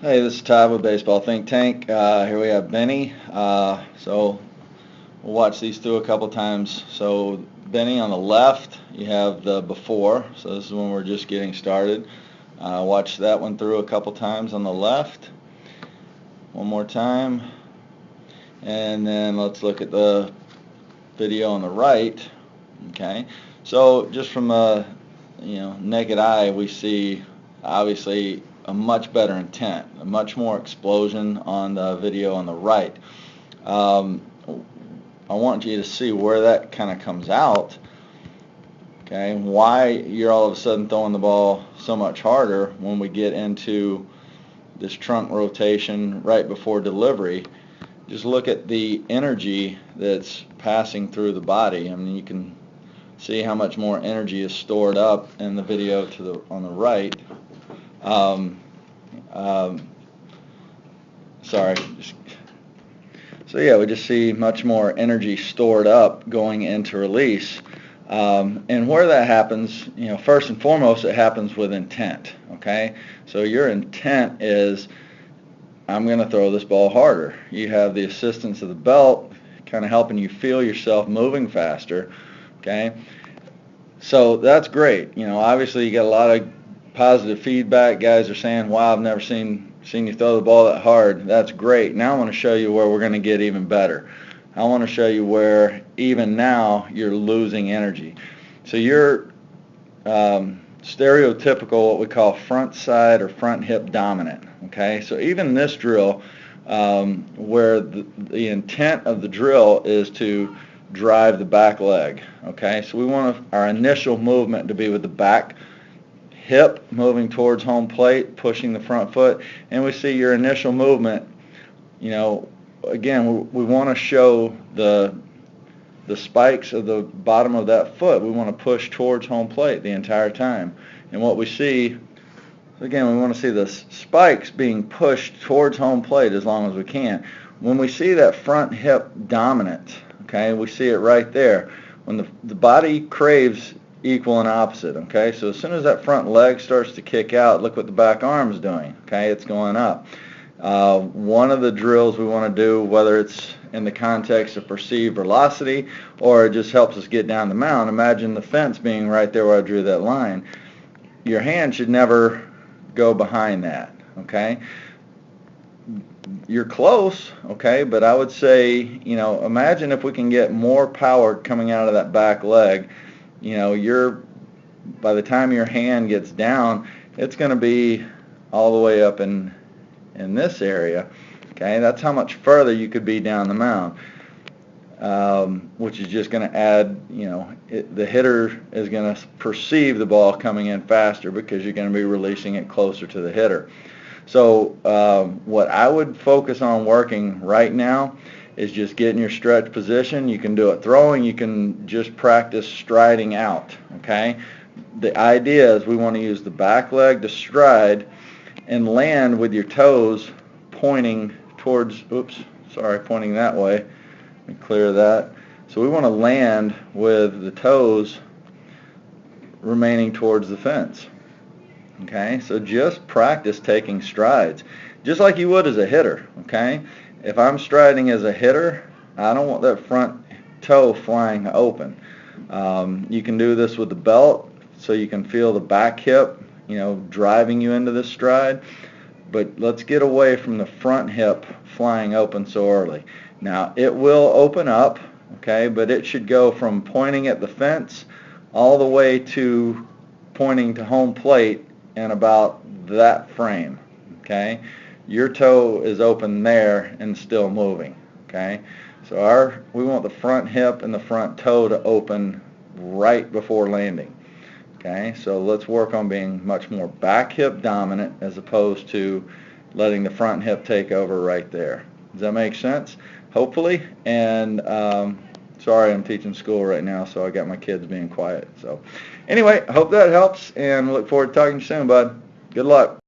Hey, this is Todd with Baseball Think Tank. Here we have Benny. So we'll watch these through a couple times. So Benny, on the left, you have the before. So this is when we're just getting started. Watch that one through a couple times on the left. One more time. And then let's look at the video on the right. Okay. So just from a naked eye, we see obviously a much better intent, a much more explosion on the video on the right. I want you to see where that kind of comes out, okay, why you're all of a sudden throwing the ball so much harder when we get into this trunk rotation right before delivery. Just look at the energy that's passing through the body. I mean, you can see how much more energy is stored up in the video on the right. Sorry. So yeah, we just see much more energy stored up going into release. And where that happens, first and foremost, it happens with intent. Okay, so your intent is, I'm going to throw this ball harder. You have the assistance of the belt, kind of helping you feel yourself moving faster. Okay, so that's great. Obviously you got a lot of positive feedback. Guys are saying, wow, I've never seen you throw the ball that hard. That's great. Now I want to show you where we're going to get even better. I want to show you where even now you're losing energy. So you're stereotypical, what we call front side or front hip dominant. Okay, so even this drill, where the intent of the drill is to drive the back leg. Okay, so we want our initial movement to be with the back hip moving towards home plate, pushing the front foot, and we see your initial movement. Again, we want to show the spikes of the bottom of that foot. We want to push towards home plate the entire time. And what we see, again, we want to see the spikes being pushed towards home plate as long as we can. When we see that front hip dominant, okay, we see it right there. When the body craves equal and opposite, okay? So as soon as that front leg starts to kick out, look what the back arm is doing, okay? It's going up. One of the drills we want to do, whether it's in the context of perceived velocity or it just helps us get down the mound, imagine the fence being right there where I drew that line. Your hand should never go behind that, okay? You're close, okay, but I would say, imagine if we can get more power coming out of that back leg. By the time your hand gets down, it's going to be all the way up in this area. Okay, that's how much further you could be down the mound, which is just going to add, the hitter is going to perceive the ball coming in faster because you're going to be releasing it closer to the hitter. So what I would focus on working right now is just getting your stretch position. You can do it throwing. You can just practice striding out, okay? The idea is we want to use the back leg to stride and land with your toes pointing towards, pointing that way. Let me clear that. So we want to land with the toes remaining towards the fence, okay? So just practice taking strides, just like you would as a hitter, okay? If I'm striding as a hitter, I don't want that front toe flying open. You can do this with the belt, so you can feel the back hip, driving you into this stride. But let's get away from the front hip flying open so early. Now, it will open up, okay, but it should go from pointing at the fence all the way to pointing to home plate in about that frame, okay? Your toe is open there and still moving, okay? So we want the front hip and the front toe to open right before landing, okay? So let's work on being much more back hip dominant as opposed to letting the front hip take over right there. Does that make sense? Hopefully. And sorry, I'm teaching school right now, so I got my kids being quiet. So anyway, I hope that helps, and look forward to talking to you soon, bud. Good luck.